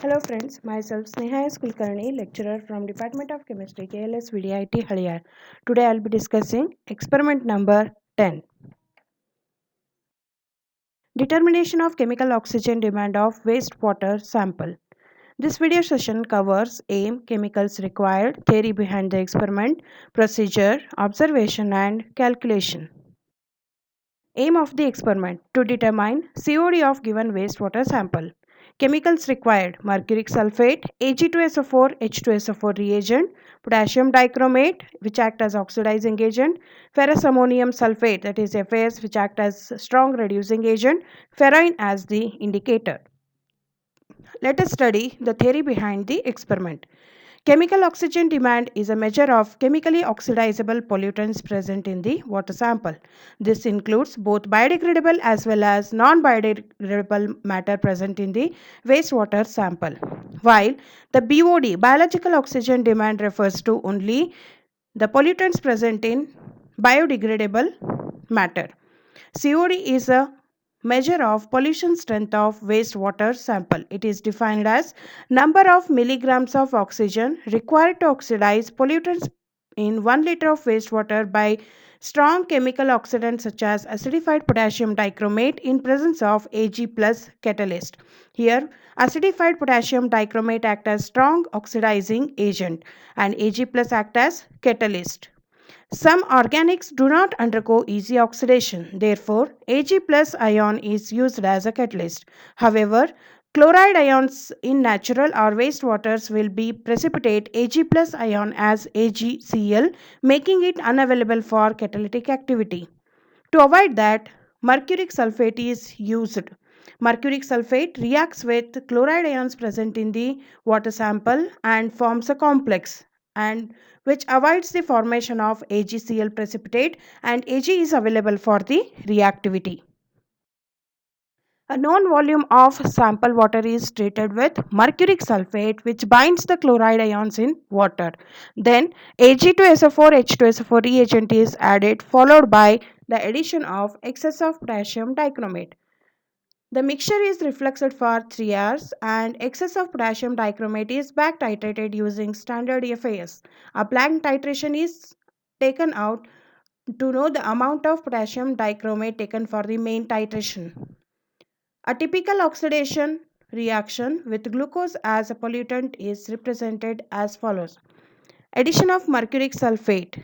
Hello friends, myself Sneha S. Kulkarni, lecturer from Department of Chemistry, KLS VDIT Haliyar. Today I'll be discussing experiment number 10. Determination of chemical oxygen demand of wastewater sample. This video session covers aim, chemicals required, theory behind the experiment, procedure, observation and calculation. Aim of the experiment to determine COD of given wastewater sample. Chemicals required mercuric sulfate, Ag2SO4, H2SO4 reagent, potassium dichromate which act as oxidizing agent, ferrous ammonium sulfate that is FAS which act as strong reducing agent, ferrine as the indicator. Let us study the theory behind the experiment. Chemical oxygen demand is a measure of chemically oxidizable pollutants present in the water sample. This includes both biodegradable as well as non-biodegradable matter present in the wastewater sample. While the BOD, biological oxygen demand, refers to only the pollutants present in biodegradable matter. COD is a measure of pollution strength of wastewater sample. It is defined as number of milligrams of oxygen required to oxidize pollutants in 1 liter of wastewater by strong chemical oxidants such as acidified potassium dichromate in presence of Ag plus catalyst. Here, acidified potassium dichromate act as strong oxidizing agent and Ag plus act as catalyst. Some organics do not undergo easy oxidation, therefore, Ag plus ion is used as a catalyst. However, chloride ions in natural or wastewaters will be precipitate Ag plus ion as AgCl, making it unavailable for catalytic activity. To avoid that, mercuric sulfate is used. Mercuric sulfate reacts with chloride ions present in the water sample and forms a complex and which avoids the formation of AgCl precipitate and Ag is available for the reactivity. A known volume of sample water is treated with mercuric sulfate which binds the chloride ions in water. Then Ag2SO4 H2SO4 reagent is added followed by the addition of excess of potassium dichromate. The mixture is refluxed for 3 hours and excess of potassium dichromate is back titrated using standard FAS. A blank titration is taken out to know the amount of potassium dichromate taken for the main titration. A typical oxidation reaction with glucose as a pollutant is represented as follows. Addition of mercuric sulfate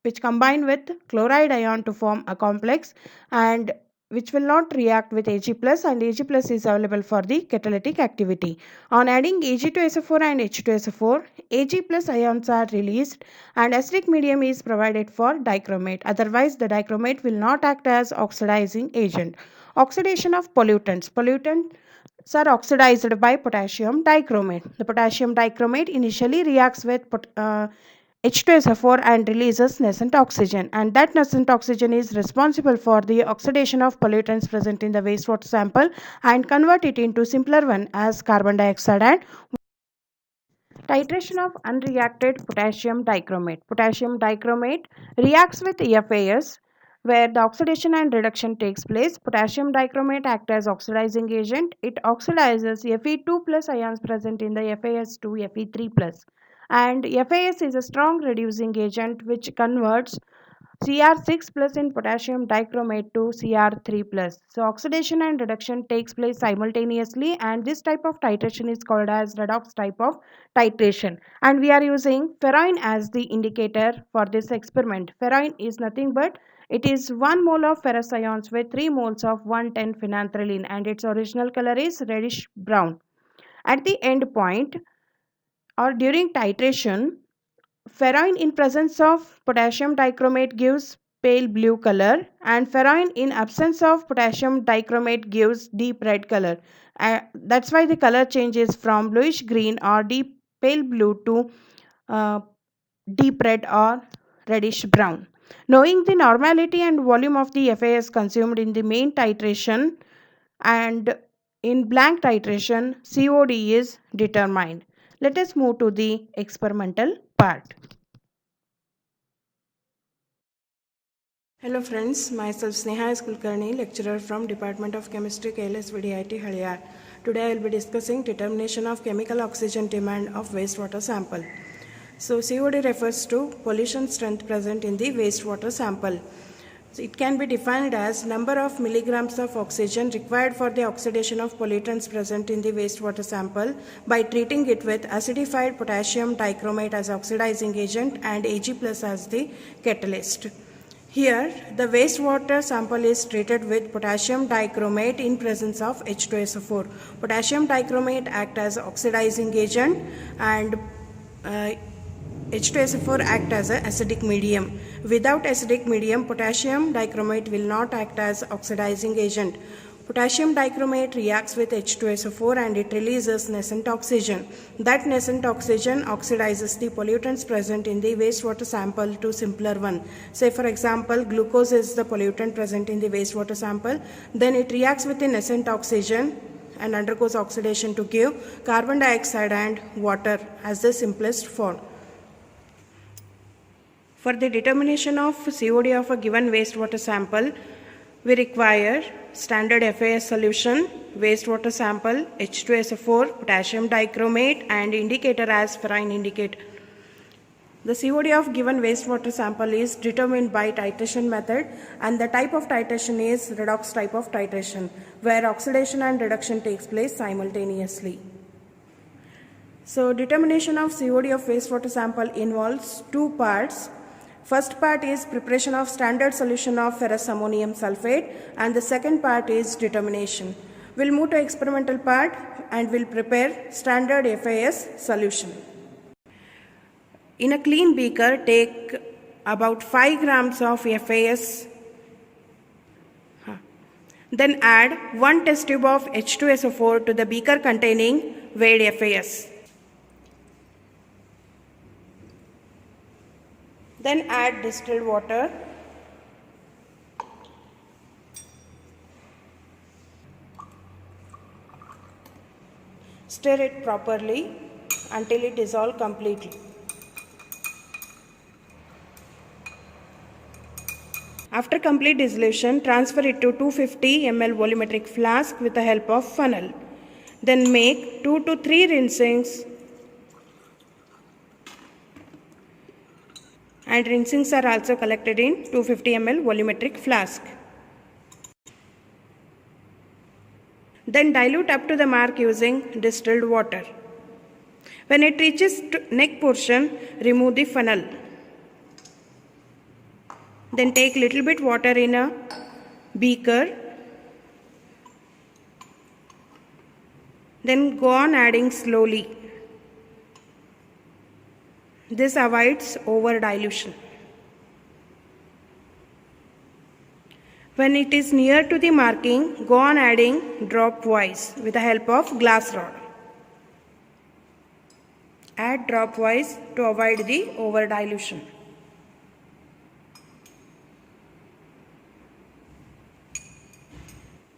which combine with chloride ion to form a complex and which will not react with Ag plus and Ag plus is available for the catalytic activity. On adding Ag2SO4 and H2SO4, Ag plus ions are released and acidic medium is provided for dichromate. Otherwise, the dichromate will not act as oxidizing agent. Oxidation of pollutants. Pollutants are oxidized by potassium dichromate. The potassium dichromate initially reacts with H2SO4 and releases nascent oxygen, and that nascent oxygen is responsible for the oxidation of pollutants present in the wastewater sample and convert it into simpler one as carbon dioxide and titration of unreacted potassium dichromate. Potassium dichromate reacts with FAS where the oxidation and reduction takes place. Potassium dichromate acts as oxidizing agent. It oxidizes Fe2 plus ions present in the FAS to Fe3 plus. And FAS is a strong reducing agent which converts Cr6 plus in potassium dichromate to Cr3 plus. So oxidation and reduction takes place simultaneously and this type of titration is called as redox type of titration. And we are using ferrine as the indicator for this experiment. Ferrine is nothing but it is 1 mole of ferrous ions with 3 moles of 110 phenanthroline and its original color is reddish brown. At the end point or during titration, ferrine in presence of potassium dichromate gives pale blue color and ferrine in absence of potassium dichromate gives deep red color. That's why the color changes from bluish green or deep pale blue to uh, deep red or reddish brown. Knowing the normality and volume of the FAS consumed in the main titration and in blank titration, COD is determined. Let us move to the experimental part. Hello friends, myself Sneha S. Kulkarni, lecturer from Department of Chemistry, KLS VDIT, Haliyar. Today I will be discussing determination of chemical oxygen demand of wastewater sample. So COD refers to pollution strength present in the wastewater sample. So it can be defined as number of milligrams of oxygen required for the oxidation of pollutants present in the wastewater sample by treating it with acidified potassium dichromate as oxidizing agent and Ag+ as the catalyst. Here, the wastewater sample is treated with potassium dichromate in presence of H2SO4. Potassium dichromate acts as oxidizing agent and H2SO4 act as an acidic medium. Without acidic medium, potassium dichromate will not act as oxidizing agent. Potassium dichromate reacts with H2SO4 and it releases nascent oxygen. That nascent oxygen oxidizes the pollutants present in the wastewater sample to simpler one. Say for example, glucose is the pollutant present in the wastewater sample. Then it reacts with the nascent oxygen and undergoes oxidation to give carbon dioxide and water as the simplest form. For the determination of COD of a given wastewater sample, we require standard FAS solution, wastewater sample, H2SO4, potassium dichromate and indicator as ferrine indicator. The COD of given wastewater sample is determined by titration method and the type of titration is redox type of titration where oxidation and reduction takes place simultaneously. So determination of COD of wastewater sample involves two parts. First part is preparation of standard solution of ferrous ammonium sulfate and the second part is determination. We'll move to experimental part and we'll prepare standard FAS solution. In a clean beaker, take about 5 grams of FAS. Then add 1 test tube of H2SO4 to the beaker containing weighed FAS. Then add distilled water. Stir it properly until it dissolves completely. After complete dissolution, transfer it to 250 ml volumetric flask with the help of funnel. Then make 2 to 3 rinsings. And rinsings are also collected in 250 ml volumetric flask. Then dilute up to the mark using distilled water. When it reaches neck portion, remove the funnel. Then take little bit water in a beaker. Then go on adding slowly. This avoids over dilution. When it is near to the marking, go on adding drop wise with the help of glass rod. Add drop wise to avoid the over dilution.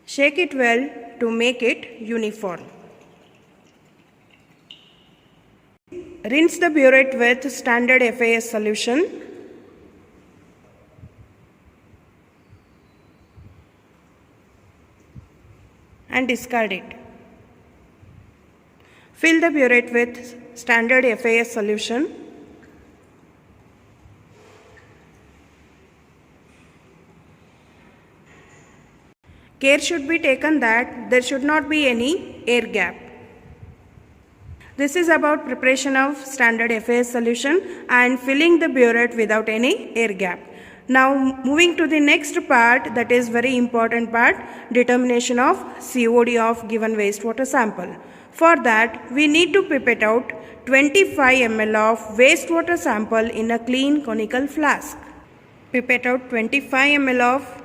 Shake it well to make it uniform. Rinse the burette with standard FAS solution. And discard it. Fill the burette with standard FAS solution. Care should be taken that there should not be any air gap. This is about preparation of standard FAS solution and filling the burette without any air gap. Now moving to the next part, that is very important part, determination of COD of given wastewater sample. For that we need to pipette out 25 ml of wastewater sample in a clean conical flask. Pipette out 25 ml of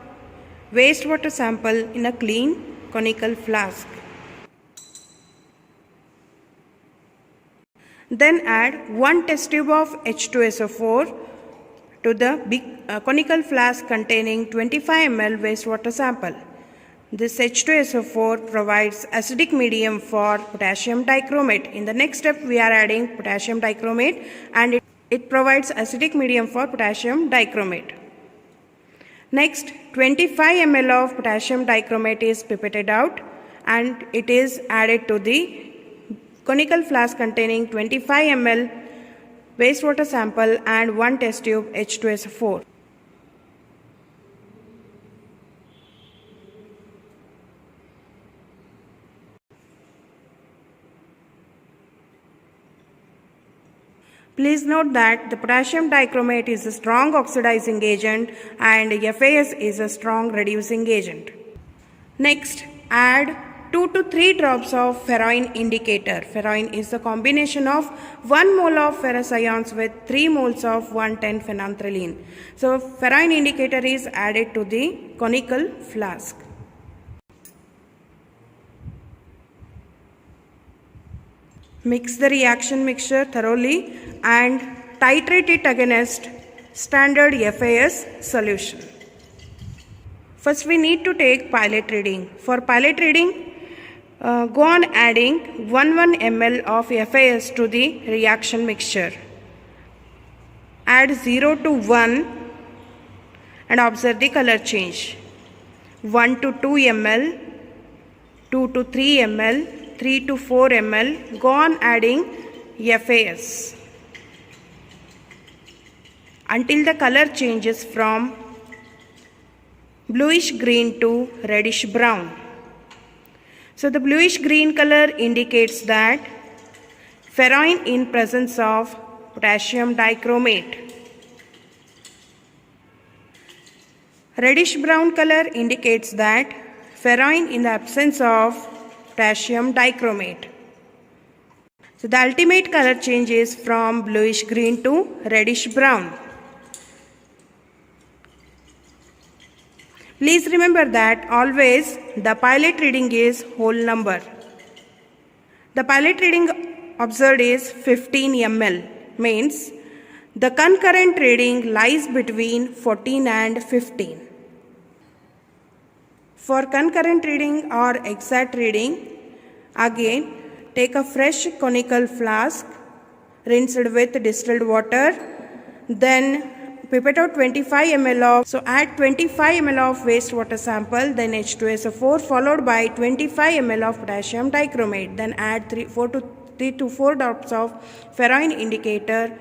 wastewater sample in a clean conical flask. Then add 1 test tube of H2SO4 to the big conical flask containing 25 ml wastewater sample. This H2SO4 provides acidic medium for potassium dichromate. In the next step we are adding potassium dichromate and it provides acidic medium for potassium dichromate. Next, 25 ml of potassium dichromate is pipetted out and it is added to the conical flask containing 25 ml wastewater sample and 1 test tube H2SO4. Please note that the potassium dichromate is a strong oxidizing agent and FAS is a strong reducing agent. Next, add 2 to 3 drops of ferroin indicator. Ferroin is the combination of 1 mole of ferrous ions with 3 moles of 1,10-phenanthroline. So, ferroin indicator is added to the conical flask. Mix the reaction mixture thoroughly and titrate it against standard FAS solution. First, we need to take pilot reading. For pilot reading, go on adding 1 ml of FAS to the reaction mixture. Add 0 to 1 and observe the color change. 1 to 2 ml, 2 to 3 ml, 3 to 4 ml, go on adding FAS until the color changes from bluish green to reddish brown. So the bluish green color indicates that ferroin in presence of potassium dichromate. Reddish brown color indicates that ferroin in the absence of potassium dichromate. So the ultimate color change is from bluish green to reddish brown. Please remember that always the pilot reading is whole number. The pilot reading observed is 15 ml, means the concurrent reading lies between 14 and 15. For concurrent reading or exact reading, again take a fresh conical flask, rinse it with distilled water, then pipette out 25 ml of, so add 25 ml of wastewater sample, then H2SO4 followed by 25 ml of potassium dichromate, then add 3 to 4 drops of ferroin indicator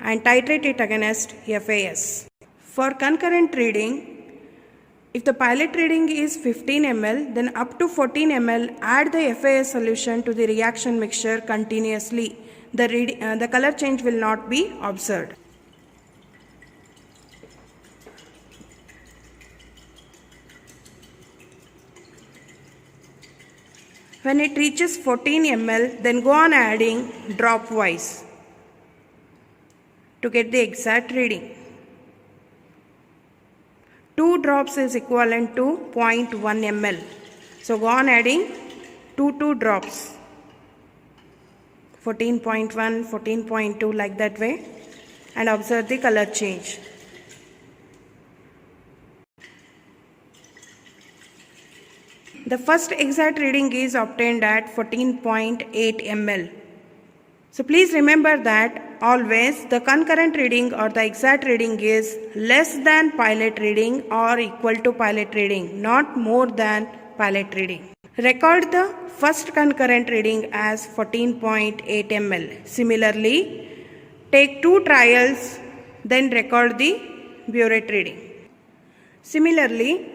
and titrate it against FAS. For concurrent reading, if the pilot reading is 15 ml, then up to 14 ml, add the FAS solution to the reaction mixture continuously. The color change will not be observed. When it reaches 14 ml, then go on adding drop wise to get the exact reading. 2 drops is equivalent to 0.1 ml. So go on adding 2 drops. 14.1, 14.2 like that way, and observe the color change. The first exact reading is obtained at 14.8 ml. So please remember that always the concurrent reading or the exact reading is less than pilot reading or equal to pilot reading, not more than pilot reading. Record the first concurrent reading as 14.8 ml. Similarly, take 2 trials, then record the burette reading. Similarly,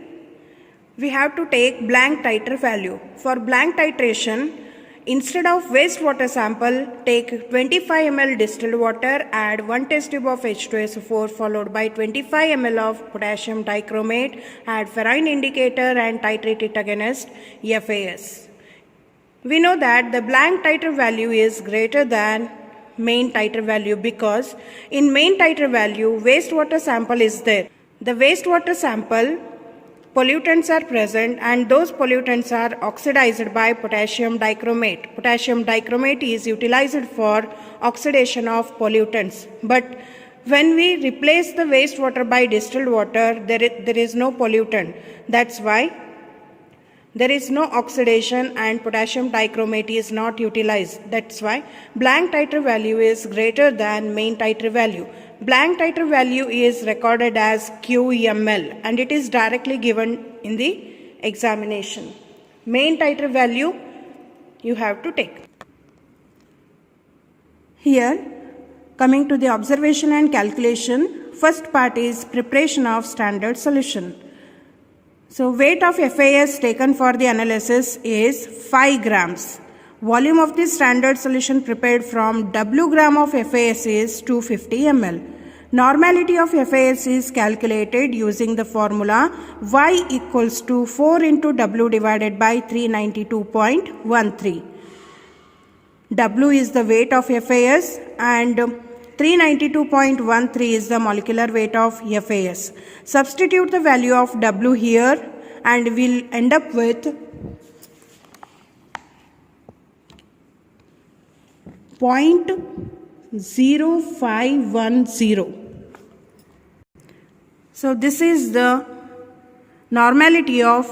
we have to take blank titer value. For blank titration, instead of wastewater sample, take 25 ml distilled water, add 1 test tube of H2SO4 followed by 25 ml of potassium dichromate, add ferroin indicator and titrate it against FAS. We know that the blank titer value is greater than main titer value because in main titer value, wastewater sample is there. The wastewater sample pollutants are present and those pollutants are oxidized by potassium dichromate. Potassium dichromate is utilized for oxidation of pollutants. But when we replace the wastewater by distilled water, there is no pollutant. That's why there is no oxidation and potassium dichromate is not utilized. That's why blank titer value is greater than main titer value. blank titer value is recorded as QML and it is directly given in the examination. Main titer value you have to take. Here, coming to the observation and calculation, first part is preparation of standard solution. So weight of FAS taken for the analysis is 5 grams. Volume of the standard solution prepared from W gram of FAS is 250 ml. Normality of FAS is calculated using the formula Y equals to 4 into W divided by 392.13. W is the weight of FAS and 392.13 is the molecular weight of FAS. Substitute the value of W here and we'll end up with 0.0510. So this is the normality of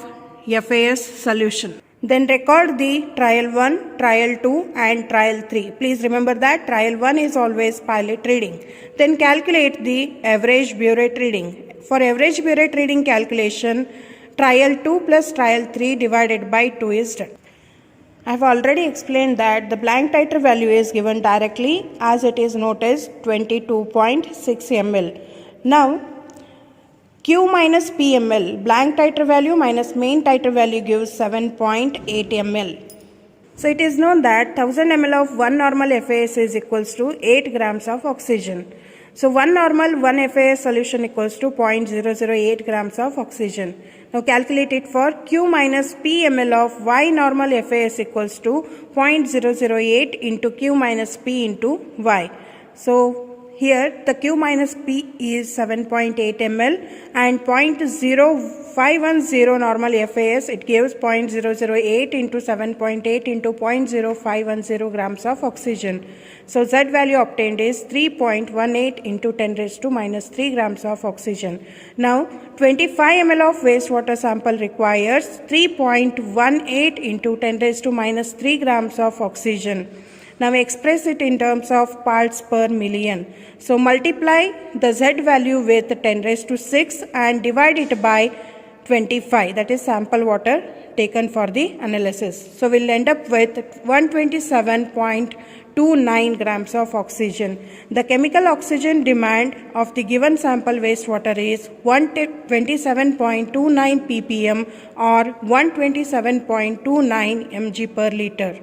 FAS solution. Then record the trial 1, trial 2 and trial 3. Please remember that trial 1 is always pilot reading. Then calculate the average burette reading. For average burette reading calculation, trial 2 plus trial 3 divided by 2 is done. I have already explained that the blank titer value is given directly as it is noticed 22.6 ml. Now, Q minus P ml, blank titer value minus main titer value gives 7.8 ml. So it is known that 1000 ml of 1 normal FAS is equals to 8 grams of oxygen. So 1 normal 1 FAS solution equals to 0.008 grams of oxygen. Now calculate it for Q minus P ml of Y normal FAS equals to 0.008 into Q minus P into Y. So here the Q minus P is 7.8 ml and 0.0510 normal FAS, it gives 0.008 into 7.8 into 0.0510 grams of oxygen. So Z value obtained is 3.18 into 10 raised to minus 3 grams of oxygen. Now 25 ml of wastewater sample requires 3.18 into 10 raised to minus 3 grams of oxygen. Now express it in terms of parts per million. So multiply the Z value with 10 raised to 6 and divide it by 25, that is sample water taken for the analysis. So we'll end up with 127.29 grams of oxygen. The chemical oxygen demand of the given sample wastewater is 127.29 ppm or 127.29 mg per liter.